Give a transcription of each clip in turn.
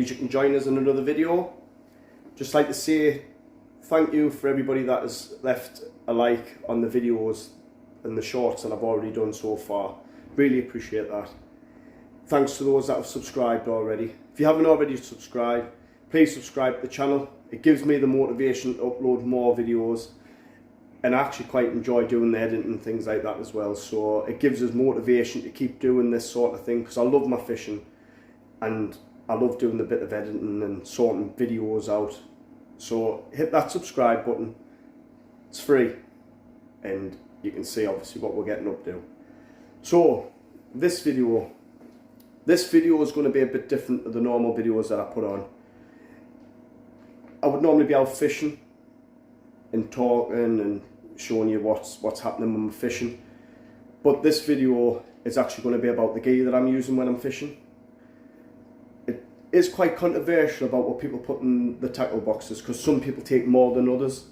means you can join us in another video. Just like to say thank you for everybody that has left a like on the videos and the shorts that I've already done so far. Really appreciate that. Thanks to those that have subscribed already. If you haven't already subscribed, please subscribe to the channel. It gives me the motivation to upload more videos, and I actually quite enjoy doing the editing and things like that as well. So it gives us motivation to keep doing this sort of thing, because I love my fishing and I love doing the bit of editing and sorting videos out. So hit that subscribe button. It's free and you can see obviously what we're getting up to. So this video is going to be a bit different to the normal videos that I put on. I would normally be out fishing and talking and showing you what's happening when I'm fishing, but this video is actually going to be about the gear that I'm using when I'm fishing. It is quite controversial about what people put in the tackle boxes, because some people take more than others.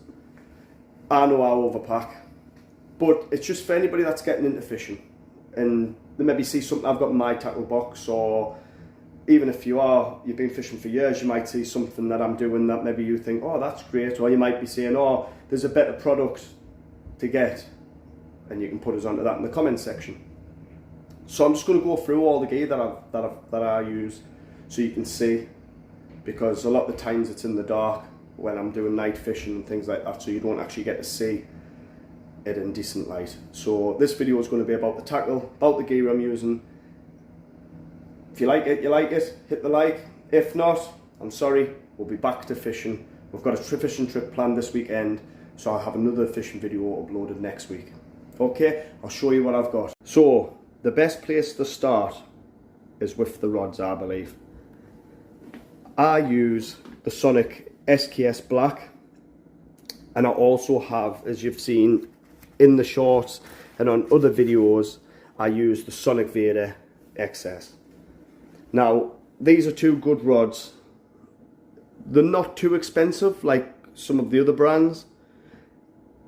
I know I overpack, but it's just for anybody that's getting into fishing and they maybe see something I've got in my tackle box, or even if you've been fishing for years, you might see something that I'm doing that maybe you think, oh, that's great, or you might be saying, oh, there's a better product to get, and you can put us onto that in the comment section. So I'm just going to go through all the gear that I use, so you can see, because a lot of the times it's in the dark when I'm doing night fishing and things like that, so you don't actually get to see it in decent light. So this video is going to be about the tackle, about the gear I'm using. If you like it, you like it, hit the like. If not, I'm sorry, we'll be back to fishing. We've got a fishing trip planned this weekend, so I'll have another fishing video uploaded next week. Okay, I'll show you what I've got. So the best place to start is with the rods, I believe. I use the Sonic SKS Black, and I also have, as you've seen in the shorts and on other videos, I use the Sonic Vader XS. Now, these are two good rods. They're not too expensive like some of the other brands.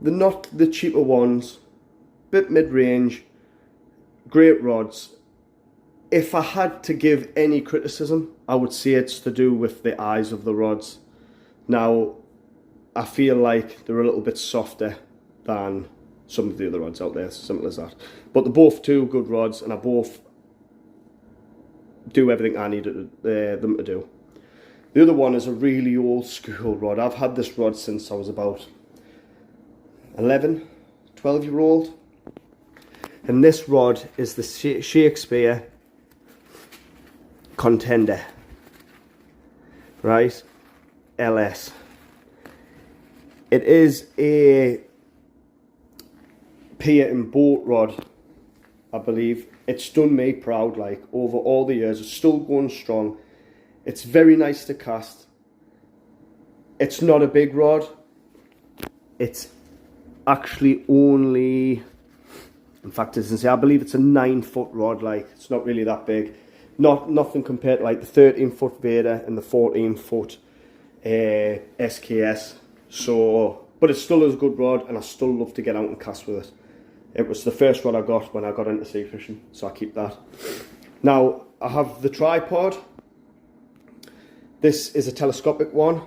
They're not the cheaper ones, bit mid-range, great rods. If I had to give any criticism, I would say it's to do with the eyes of the rods. Now, I feel like they're a little bit softer than some of the other rods out there, simple as that. But they're both two good rods, and I both do everything I need them to do. The other one is a really old school rod. I've had this rod since I was about 11, 12-year-old. And this rod is the Shakespeare Contender, right? LS. It is a Pier and boat rod, I believe. It's done me proud, like, over all the years. It's still going strong. It's very nice to cast. It's not a big rod. It's actually only, in fact, I believe it's a 9-foot rod. Like, it's not really that big. Nothing compared to like the 13-foot Vader and the 14-foot SKS. So, but it's still a good rod, and I still love to get out and cast with it. It was the first rod I got when I got into sea fishing, so I keep that. Now, I have the tripod. This is a telescopic one.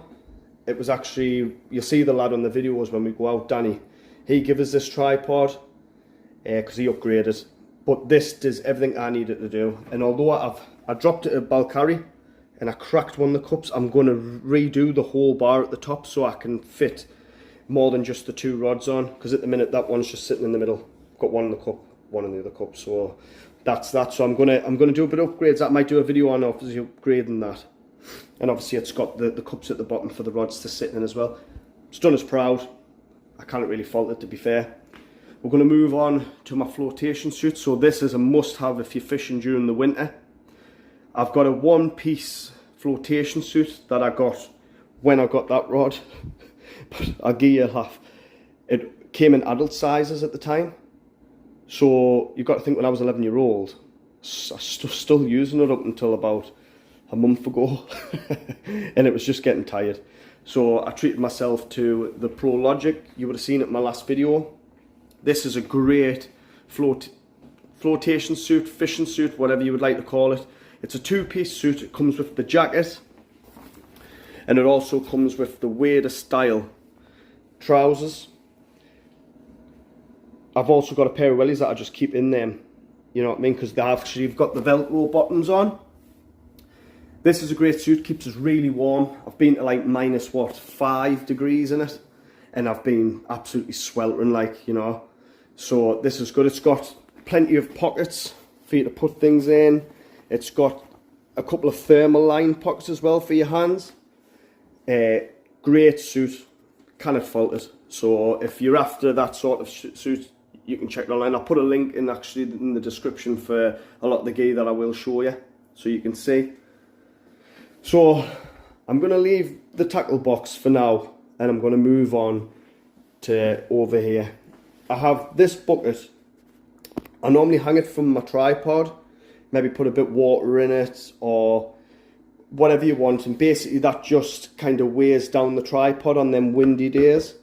It was actually, you see the lad on the videos when we go out, Danny. He gave us this tripod because he upgraded. But this does everything I needed to do. And although I dropped it at Balcarry and I cracked one of the cups, I'm going to redo the whole bar at the top so I can fit more than just the two rods on, because at the minute that one's just sitting in the middle. Got one in the cup, one in the other cup, so that's that. So I'm gonna do a bit of upgrades. I might do a video on obviously upgrading that, and obviously it's got the cups at the bottom for the rods to sit in as well. It's done us proud. I can't really fault it, to be fair. We're going to move on to my flotation suit. So this is a must-have if you're fishing during the winter. I've got a one-piece flotation suit that I got when I got that rod. But I'll give you a laugh. It came in adult sizes at the time. So you've got to think, when I was 11-year-old, I was still using it up until about a month ago. And it was just getting tired. So I treated myself to the Pro Logic. You would have seen it in my last video. This is a great flotation suit, fishing suit, whatever you would like to call it. It's a two-piece suit. It comes with the jacket, And it also comes with the Wader style trousers. I've also got a pair of wellies that I just keep in them, you know what I mean, because they have actually got the Velcro bottoms on. This is a great suit, keeps us really warm. I've been to like minus what, 5 degrees in it, and I've been absolutely sweltering, like, you know. So this is good. It's got plenty of pockets for you to put things in. It's got a couple of thermal line pockets as well for your hands. Great suit, cannot fault it. So if you're after that sort of suit, you can check it online. I'll put a link in actually in the description for a lot of the gear that I will show you, so you can see. So I'm going to leave the tackle box for now, and I'm going to move on to over here. I have this bucket. I normally hang it from my tripod, maybe put a bit of water in it or whatever you want, and basically that just kind of weighs down the tripod on them windy days,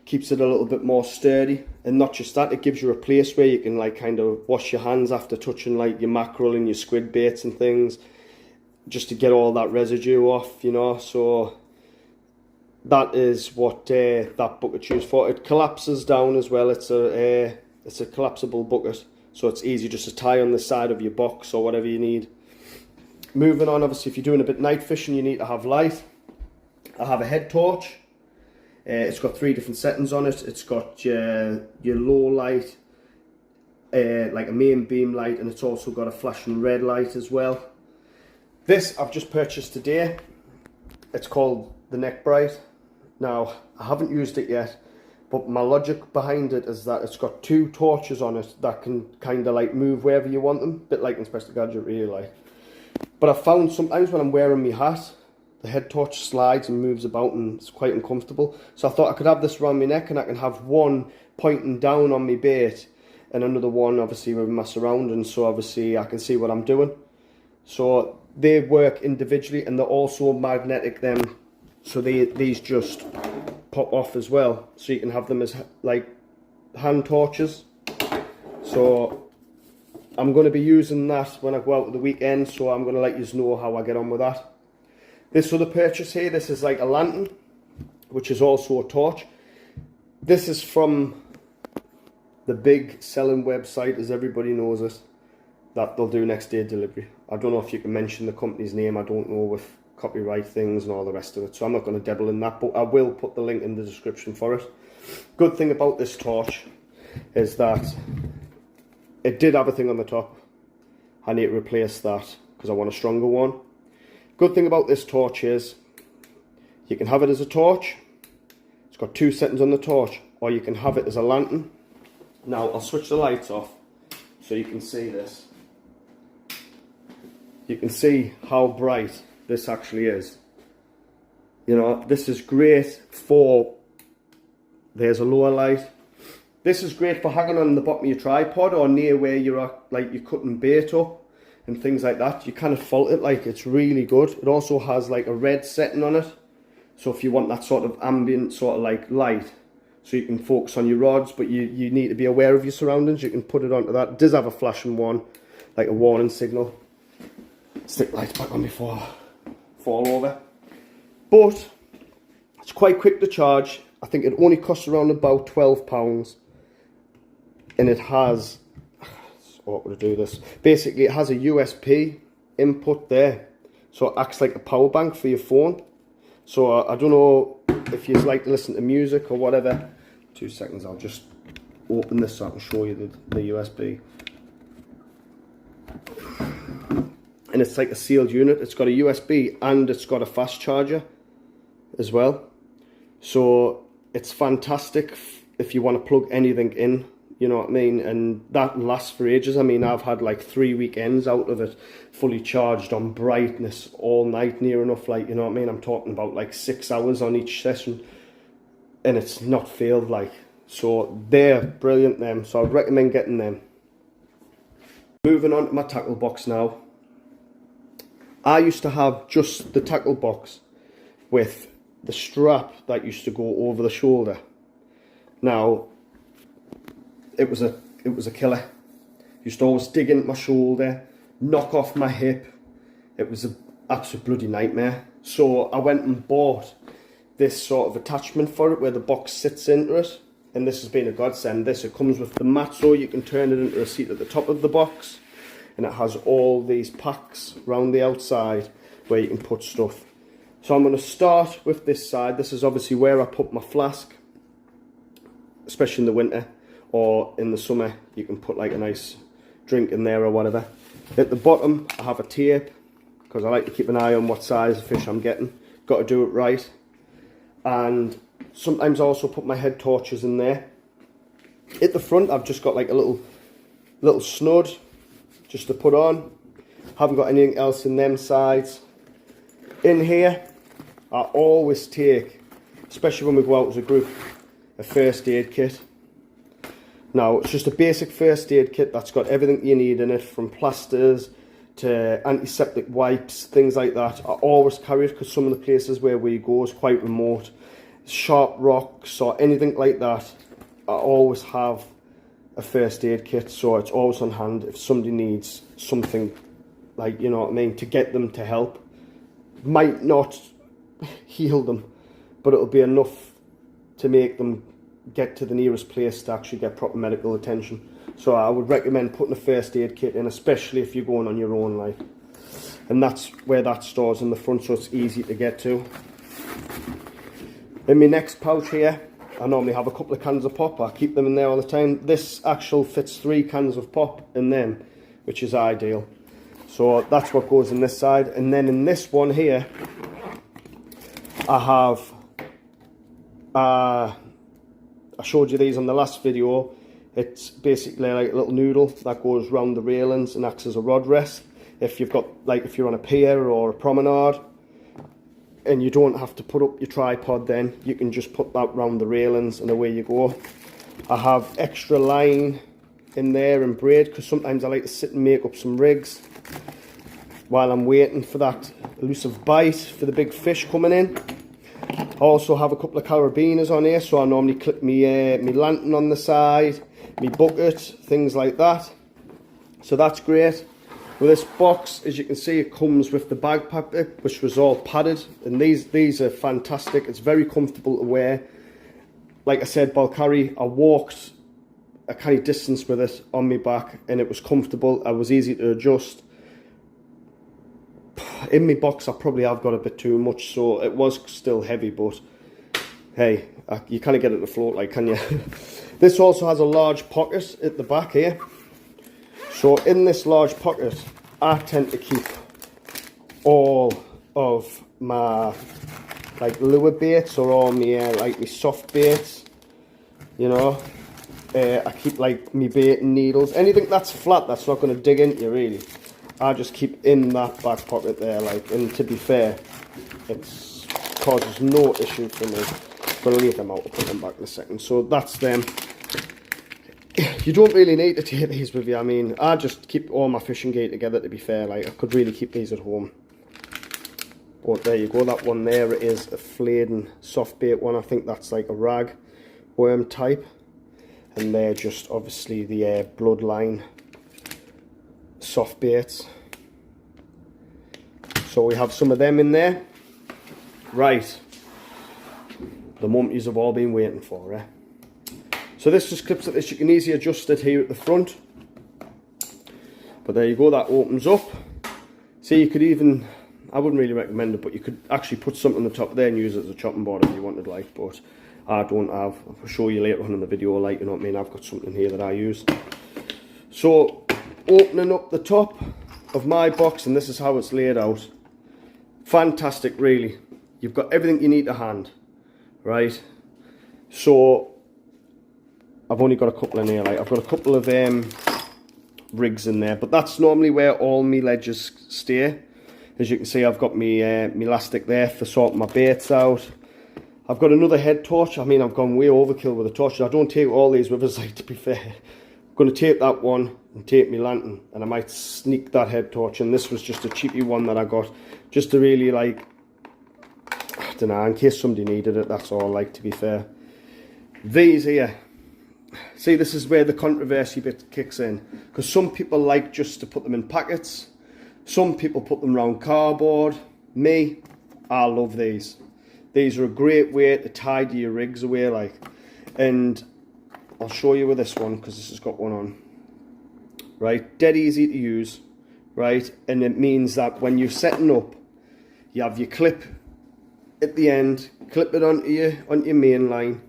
keeps it a little bit more sturdy. And not just that, it gives you a place where you can like kind of wash your hands after touching like your mackerel and your squid baits and things, just to get all that residue off, you know. So that is what that bucket's used for. It collapses down as well. It's a collapsible bucket, so it's easy just to tie on the side of your box or whatever you need. Moving on, obviously if you're doing a bit night fishing, you need to have light. I have a head torch. It's got 3 different settings on it. It's got your low light, like a main beam light, and it's also got a flashing red light as well. This I've just purchased today. It's called the Neck Bright. Now, I haven't used it yet, but my logic behind it is that it's got 2 torches on it that can kind of like move wherever you want them, a bit like Inspector Gadget really like. But I've found sometimes when I'm wearing my hat, the head torch slides and moves about and it's quite uncomfortable. So I thought I could have this around my neck and I can have one pointing down on my bait and another one obviously with my surroundings, so obviously I can see what I'm doing. So they work individually and they're also magnetic them, so these just pop off as well. So you can have them as like hand torches. So I'm going to be using that when I go out at the weekend, so I'm going to let you know how I get on with that. This other purchase here, this is like a lantern, which is also a torch. This is from the big selling website, as everybody knows it, that they'll do next day delivery. I don't know if you can mention the company's name, I don't know, with copyright things and all the rest of it, so I'm not going to dabble in that, but I will put the link in the description for it. Good thing about this torch is that it did have a thing on the top. I need to replace that because I want a stronger one. Good thing about this torch is you can have it as a torch. It's got 2 settings on the torch, or you can have it as a lantern. Now I'll switch the lights off so you can see this. You can see how bright this actually is. You know, this is great for, there's a lower light. This is great for hanging on the bottom of your tripod or near where you're at, like you're cutting bait up and things like that. You kind of fault it, like it's really good. It also has like a red setting on it, so if you want that sort of ambient sort of like light, so you can focus on your rods, but you need to be aware of your surroundings, you can put it onto that. It does have a flashing one, like a warning signal. Stick the lights back on before I fall over. But it's quite quick to charge. I think it only costs around about £12, and it has, it's awkward to do this, basically it has a USB input there, so it acts like a power bank for your phone. So I don't know if you like to listen to music or whatever. 2 seconds, I'll just open this so I can show you the USB. And it's like a sealed unit. It's got a USB and it's got a fast charger as well. So it's fantastic if you want to plug anything in, you know what I mean, and that lasts for ages. I mean, I've had like 3 weekends out of it fully charged on brightness all night near enough, like, you know what I mean, I'm talking about like 6 hours on each session, and it's not failed, like. So they're brilliant, them, so I'd recommend getting them. Moving on to my tackle box now. I used to have just the tackle box with the strap that used to go over the shoulder. Now, it was a killer. Used to always dig into my shoulder, knock off my hip. It was an absolute bloody nightmare. So I went and bought this sort of attachment for it where the box sits into it, and this has been a godsend. It comes with the mat, so you can turn it into a seat at the top of the box, and it has all these packs around the outside where you can put stuff. So I'm going to start with this side. This is obviously where I put my flask, especially in the winter, or in the summer you can put like a nice drink in there or whatever. At the bottom I have a tape, because I like to keep an eye on what size of fish I'm getting. Got to do it right. And sometimes I also put my head torches in there. At the front I've just got like a little snud just to put on. Haven't got anything else in them sides. In here I always take, especially when we go out as a group, a first aid kit. Now it's just a basic first aid kit that's got everything you need in it, from plasters to antiseptic wipes, things like that. I always carry it because some of the places where we go is quite remote. Sharp rocks or anything like that, I always have a first aid kit, so it's always on hand if somebody needs something, like, you know what I mean, to get them to help. Might not heal them, but it'll be enough to make them get to the nearest place to actually get proper medical attention. So I would recommend putting a first aid kit in, especially if you're going on your own, like. And that's where that stores in the front, so it's easy to get to. In my next pouch here, I normally have a couple of cans of pop. I keep them in there all the time. This actually fits 3 cans of pop in them, which is ideal. So that's what goes in this side. And then in this one here, I have, I showed you these on the last video. It's basically like a little noodle that goes round the railings and acts as a rod rest. If you've got, like, if you're on a pier or a promenade and you don't have to put up your tripod, then you can just put that round the railings and away you go. I have extra line in there and braid, because sometimes I like to sit and make up some rigs while I'm waiting for that elusive bite for the big fish coming in. I also have a couple of carabiners on here, so I normally clip me lantern on the side, me bucket, things like that. So that's great. With this box, as you can see, it comes with the backpack, which was all padded, and these are fantastic. It's very comfortable to wear. Like I said, Balcarry, I walked a kind of distance with it on my back, and it was comfortable. It was easy to adjust. In my box I probably have got a bit too much, so it was still heavy, but hey, you kind of get it to float, like, can you? This also has a large pocket at the back here. So in this large pocket I tend to keep all of my, like, lure baits, or all my like my soft baits, you know. I keep, like, me bait and needles, anything that's flat that's not going to dig into you really, I just keep in that back pocket there, like. And to be fair, it causes no issue for me. I'm going to leave them out, I'll put them back in a second. So that's them. You don't really need to take these with you. I mean, I just keep all my fishing gear together, to be fair. Like, I could really keep these at home. But there you go, that one there is a flayed soft bait one. I think that's like a rag worm type. And they're just obviously the bloodline soft baits. So we have some of them in there. Right, the moment you've all been waiting for, eh? So this just clips like this. You can easily adjust it here at the front, but there you go, that opens up. See, you could even, I wouldn't really recommend it, but you could actually put something on the top there and use it as a chopping board if you wanted, like. But I don't have. I'll show you later on in the video, like, you know what I mean. I've got something here that I use. So opening up the top of my box, and this is how it's laid out. Fantastic, really. You've got everything you need to hand, right? So I've only got a couple in here, like, I've got a couple of rigs in there, but that's normally where all my ledges stay. As you can see, I've got me elastic there for sorting my baits out. I've got another head torch. I mean, I've gone way overkill with the torches. I don't take all these with us, like, to be fair. I'm going to take that one and take my lantern, and I might sneak that head torch in. This was just a cheapy one that I got, just to really, like, I don't know, in case somebody needed it, that's all, like, to be fair. These here, see, this is where the controversy bit kicks in, because some people like just to put them in packets, some people put them around cardboard. Me, I love these. These are a great way to tidy your rigs away, like. And I'll show you with this one, because this has got one on. Right, dead easy to use, right? And it means that when you're setting up, you have your clip at the end, clip it onto your main line,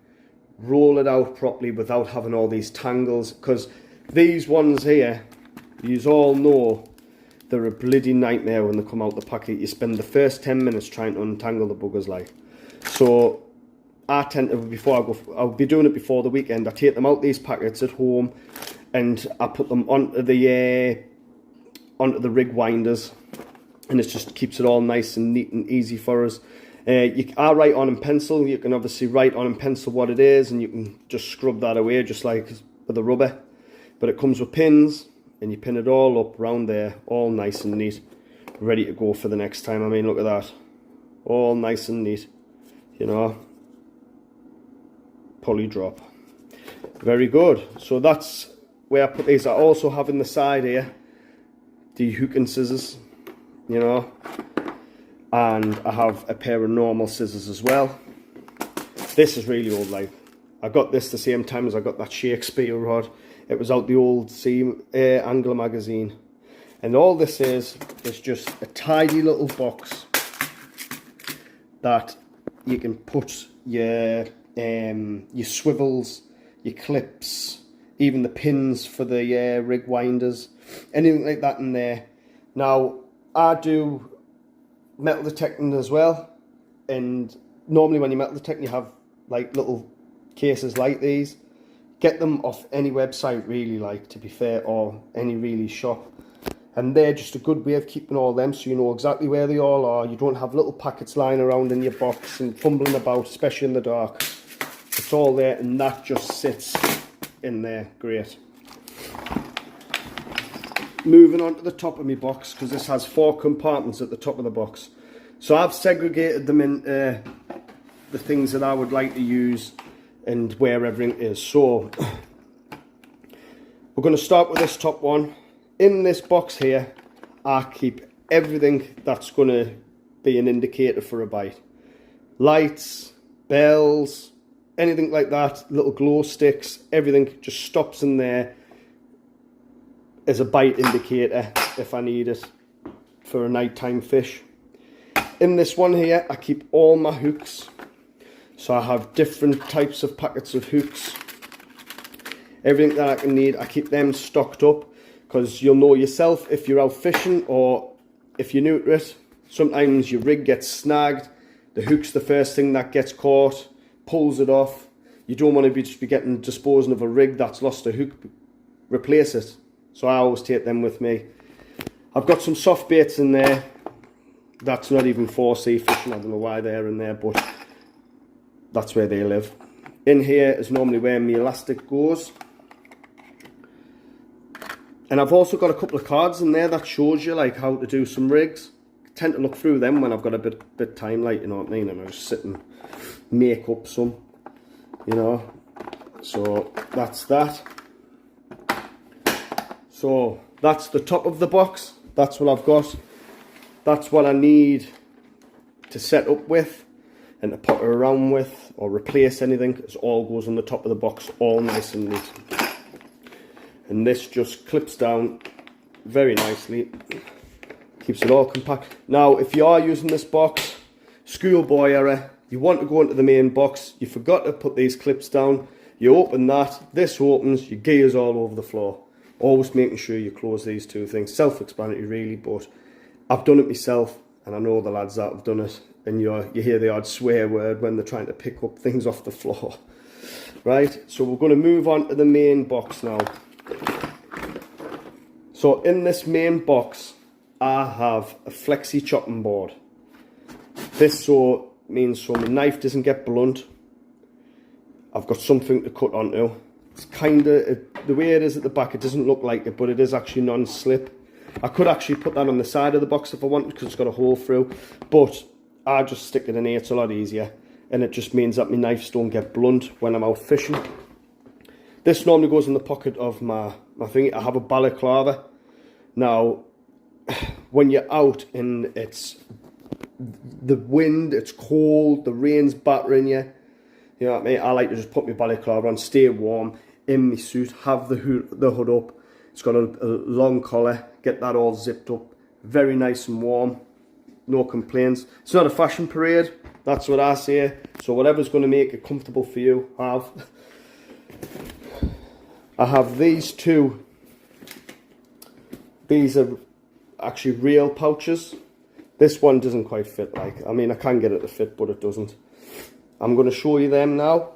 roll it out properly without having all these tangles, because these ones here, you all know, they're a bloody nightmare when they come out the packet. You spend the first 10 minutes trying to untangle the buggers, like. So I tend to, I'll be doing it before the weekend. I take them out these packets at home and I put them onto the rig winders, and it just keeps it all nice and neat and easy for us. I write on in pencil. You can obviously write on in pencil what it is, and you can just scrub that away just like with a rubber. But it comes with pins, and you pin it all up around there, all nice and neat, ready to go for the next time. I mean, look at that, all nice and neat, you know. Pulley drop, very good. So that's where I put these. I also have in the side here the hook and scissors, you know, and I have a pair of normal scissors as well. This is really old, like. I got this the same time as I got that Shakespeare rod. It was out the old Angler magazine. And all this is just a tidy little box that you can put your swivels, your clips, even the pins for the rig winders, anything like that in there. Now, I do metal detecting as well, and normally when you metal detect, you have like little cases like these. Get them off any website, really, like, to be fair, or any really shop, and they're just a good way of keeping all them, so you know exactly where they all are. You don't have little packets lying around in your box and fumbling about, especially in the dark. It's all there, and that just sits in there. Great. Moving on to the top of my box, because this has 4 compartments at the top of the box. So I've segregated them into the things that I would like to use and where everything is. So we're going to start with this top one. In this box here, I keep everything that's going to be an indicator for a bite. Lights, bells, anything like that, little glow sticks, everything just stops in there as a bite indicator if I need it for a nighttime fish. In this one here, I keep all my hooks. So I have different types of packets of hooks. Everything that I can need, I keep them stocked up, because you'll know yourself if you're out fishing or if you're new to it, sometimes your rig gets snagged, the hook's the first thing that gets caught, pulls it off. You don't want to just be disposing of a rig that's lost a hook. Replace it. So I always take them with me. I've got some soft baits in there. That's not even for sea fishing. I don't know why they're in there, but that's where they live. In here is normally where my elastic goes. And I've also got a couple of cards in there that shows you like how to do some rigs. I tend to look through them when I've got a bit time, like, you know what I mean, and I just sit and make up some, you know. So that's that. So that's the top of the box. That's what I've got. That's what I need to set up with and to potter around with or replace anything. It all goes on the top of the box, all nice and neat. And this just clips down very nicely, keeps it all compact. Now, if you are using this box, schoolboy error, you want to go into the main box, you forgot to put these clips down, you open that, this opens, your gear's all over the floor. Always making sure you close these two things. Self-explanatory really, but I've done it myself, and I know the lads that have done it, and you hear the odd swear word when they're trying to pick up things off the floor. Right, so we're going to move on to the main box now. So in this main box, I have a flexi chopping board. This means so my knife doesn't get blunt. I've got something to cut onto. It's kind of, the way it is at the back, it doesn't look like it, but it is actually non-slip. I could actually put that on the side of the box if I wanted, because it's got a hole through, but I just stick it in here, it's a lot easier, and it just means that my knives don't get blunt when I'm out fishing. This normally goes in the pocket of my thing. I have a balaclava. Now, when you're out and it's the wind, it's cold, the rain's battering you. You know what I mean? I like to just put my balaclava on, stay warm, in my suit, have the hood up. It's got a long collar, get that all zipped up. Very nice and warm, no complaints. It's not a fashion parade, that's what I say. So whatever's going to make it comfortable for you, have. I have these two. These are actually real pouches. This one doesn't quite fit, like, I mean, I can get it to fit, but it doesn't. I'm going to show you them now.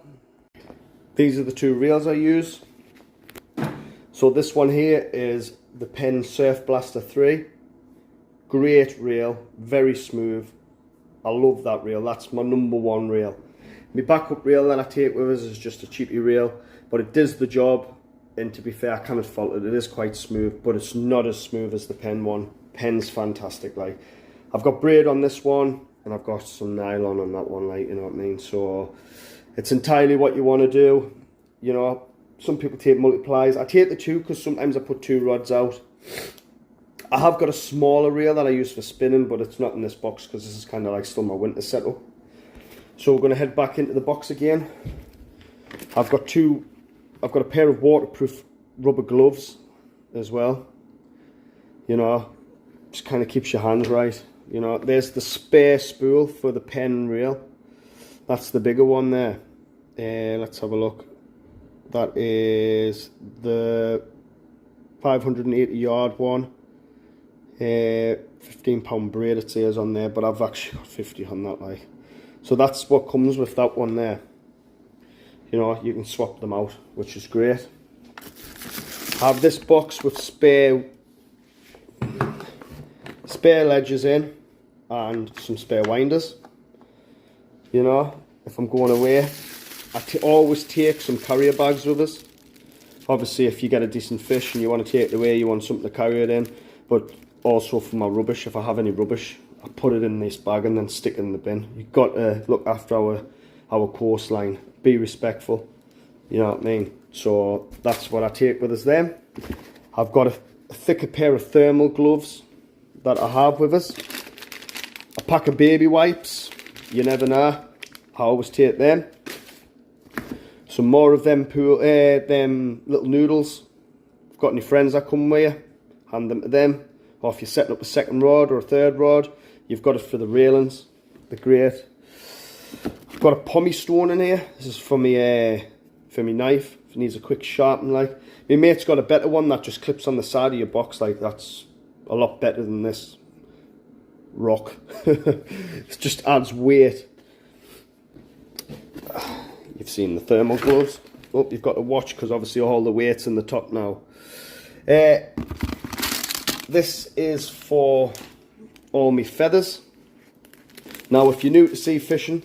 These are the two reels I use. So this one here is the Pen Surf Blaster 3. Great reel, very smooth. I love that reel, that's my #1 reel. My backup reel that I take with us is just a cheapy reel, but it does the job, and to be fair, I cannot fault it. It is quite smooth, but it's not as smooth as the Pen one. Pen's fantastic, like. I've got braid on this one, and I've got some nylon on that one, like, you know what I mean? So it's entirely what you want to do. You know, some people take multiplies. I take the 2 because sometimes I put 2 rods out. I have got a smaller reel that I use for spinning, but it's not in this box because this is kind of like still my winter setup. So we're going to head back into the box again. I've got a pair of waterproof rubber gloves as well. You know, just kind of keeps your hands right. You know, there's the spare spool for the pen reel. That's the bigger one there. Let's have a look. That is the 580 yard one. £15 braid it says on there, but I've actually got 50 on that, like. So that's what comes with that one there. You know, you can swap them out, which is great. I have this box with spare ledgers in and some spare winders. You know, if I'm going away, I always take some carrier bags with us. Obviously, if you get a decent fish and you want to take it away, you want something to carry it in. But also for my rubbish, if I have any rubbish, I put it in this bag and then stick it in the bin. You've got to look after our coastline. Be respectful. You know what I mean? So that's what I take with us then. I've got a thicker pair of thermal gloves that I have with us. A pack of baby wipes. You never know. I always take them. Some more of them little noodles. If you've got any friends that come with you, hand them to them. Or if you're setting up a second rod or a third rod, you've got it for the railings. They're great. I've got a pommy stone in here. This is for me knife. If it needs a quick sharpen, like. My mate's got a better one that just clips on the side of your box, like. That's a lot better than this rock. It just adds weight. You've seen the thermal gloves. Oh, you've got to watch because obviously all the weight's in the top now. This is for all my feathers. Now, if you're new to sea fishing,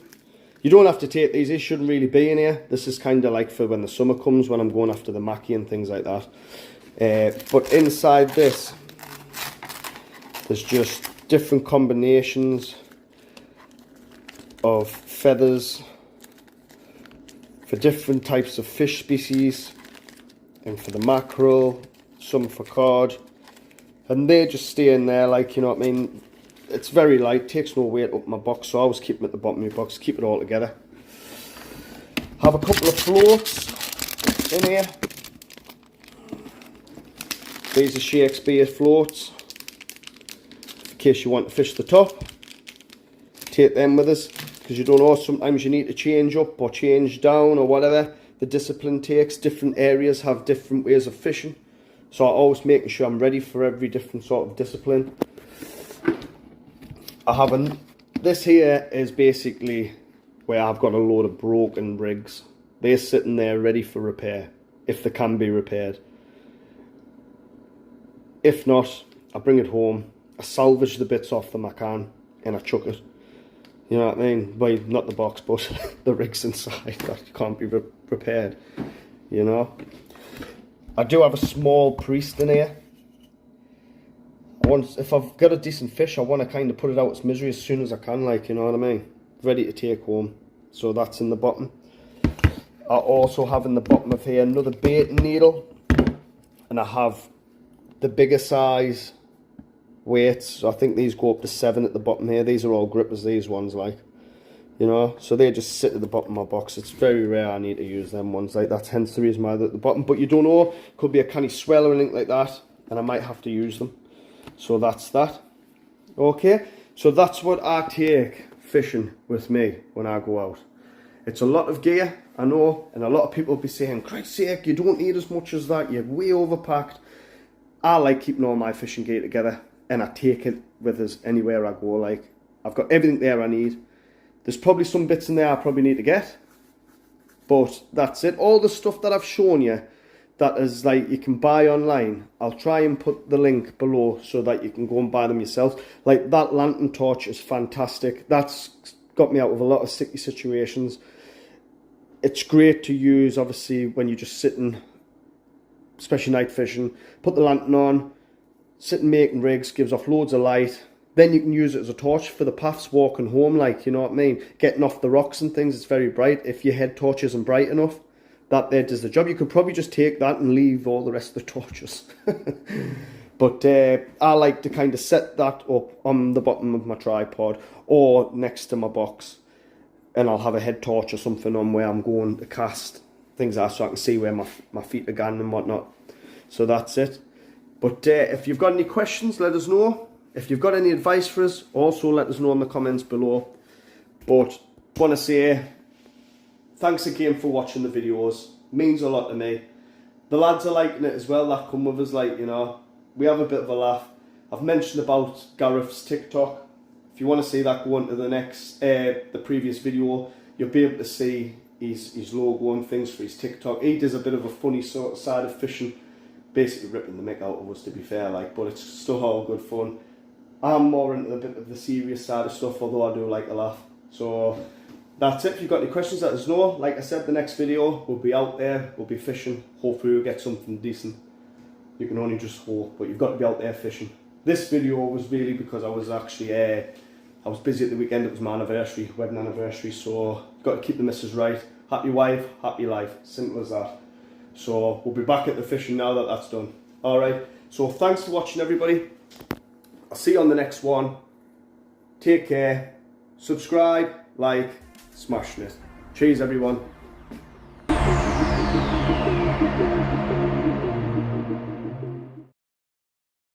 you don't have to take these. These shouldn't really be in here. This is kind of like for when the summer comes, when I'm going after the mackie and things like that. But inside this, there's just different combinations of feathers for different types of fish species, and for the mackerel, some for cod, and they just stay in there, like, you know what I mean. It's very light, takes no weight up my box, so I always keep them at the bottom of my box, keep it all together. Have a couple of floats in here. These are Shakespeare floats, in case you want to fish the top. Take them with us, because you don't know, sometimes you need to change up or change down or whatever. The discipline takes, different areas have different ways of fishing, so I'm always making sure I'm ready for every different sort of discipline. This here is basically where I've got a load of broken rigs. They're sitting there ready for repair, if they can be repaired. If not, I bring it home, I salvage the bits off them I can, and I chuck it. You know what I mean? Well, not the box, but the rigs inside that can't be repaired. You know? I do have a small priest in here. If I've got a decent fish, I want to kind of put it out its misery as soon as I can, like, you know what I mean? Ready to take home. So that's in the bottom. I also have in the bottom of here another baiting needle. And I have the bigger size weights. I think these go up to 7 at the bottom here. These are all grippers, these ones, like, you know, so they just sit at the bottom of my box. It's very rare I need to use them ones like that, hence the reason why they're at the bottom. But you don't know, could be a canny swell or anything like that, and I might have to use them. So that's that. Okay, so that's what I take fishing with me when I go out. It's a lot of gear, I know, and a lot of people will be saying, Christ's sake, you don't need as much as that, you're way overpacked. I like keeping all my fishing gear together, and I take it with us anywhere I go. Like, I've got everything there I need. There's probably some bits in there I probably need to get, but that's it. All the stuff that I've shown you, that is like you can buy online, I'll try and put the link below so that you can go and buy them yourself. Like that lantern torch is fantastic. That's got me out of a lot of sticky situations. It's great to use, obviously, when you're just sitting, especially night fishing. Put the lantern on, sitting making rigs, gives off loads of light. Then you can use it as a torch for the paths walking home, like, you know what I mean? Getting off the rocks and things, it's very bright. If your head torch isn't bright enough, that there does the job. You could probably just take that and leave all the rest of the torches. But I like to kind of set that up on the bottom of my tripod or next to my box. And I'll have a head torch or something on where I'm going to cast things out so I can see where my feet are going and whatnot. So that's it. But if you've got any questions, let us know. If you've got any advice for us, also let us know in the comments below. But want to say thanks again for watching the videos. Means a lot to me. The lads are liking it as well that come with us, like, you know. We have a bit of a laugh. I've mentioned about Gareth's TikTok. If you want to see that, go on to the next, the previous video. You'll be able to see his logo and things for his TikTok. He does a bit of a funny sort of side of fishing, basically ripping the mick out of us, to be fair, like, but it's still all good fun. I'm more into a bit of the serious side of stuff, although I do like a laugh. So that's it. If you've got any questions, let us know. Like I said, the next video will be out there, we'll be fishing. Hopefully we'll get something decent. You can only just hope, but you've got to be out there fishing. This video was really because I was actually, I was busy at the weekend. It was my anniversary, wedding anniversary, so got to keep the missus right. Happy wife, happy life, simple as that. So we'll be back at the fishing now that that's done. Alright, so thanks for watching, everybody. I'll see you on the next one. Take care, subscribe, like, smashing it. Cheers, everyone.